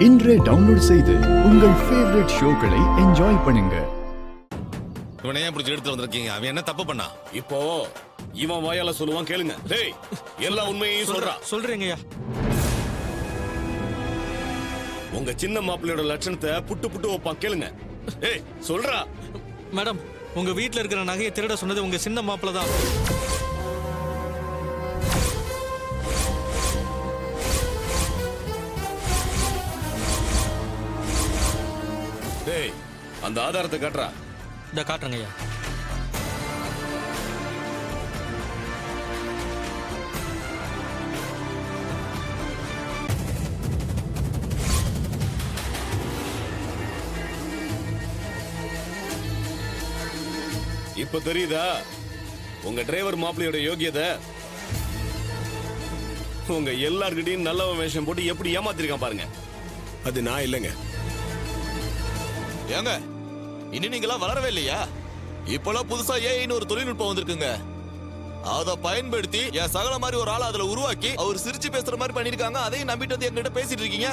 இன்றே டவுன்லோட் செய்து உங்கள் ஃபேவரட் ஷோக்களை என்ஜாய் பண்ணுங்க. இவனை ஏன் பிடிச்சி எடுத்து வந்திருக்கீங்க? அவன் என்ன தப்பு பண்ணா? இப்போ இவன் வாயால சொல்லுவான், கேளுங்க. டேய், எல்லா உண்மையையும் சொல்றேங்கய்யா. உங்க சின்ன மாப்பிள்ளையோட லட்சணத்தை புட்டு புட்டு வைப்பான், கேளுங்க. டேய், சொல்றா. மேடம், உங்க வீட்ல இருக்கிற நகையை திருட சொன்னது உங்க சின்ன மாப்பிள்ள தான். டேய், அந்த ஆதாரத்தை காட்டுறா. இத காட்டுறேங்கய்யா. இப்ப தெரியுதா உங்க டிரைவர் மாப்பிள்ளையோட யோகியதை? உங்க எல்லார்கிட்டையும் நல்லவன் வேஷம் போட்டு எப்படி ஏமாத்திருக்கான் பாருங்க. அது நான் இல்லைங்க. ஏங்க, இன்னும் நீங்களா வளரவே இல்லையா? இப்பெல்லாம் புதுசா ஏஐன்னு ஒரு தொழில்நுட்பம் வந்திருக்குங்க. அதை பயன்படுத்தி என் சகல மாதிரி ஒரு ஆளை அதுல உருவாக்கி அவர் சிரிச்சு பேசுற மாதிரி பண்ணிருக்காங்க. அதையும் நம்பிட்டு வந்து என்கிட்ட பேசிட்டு இருக்கீங்க.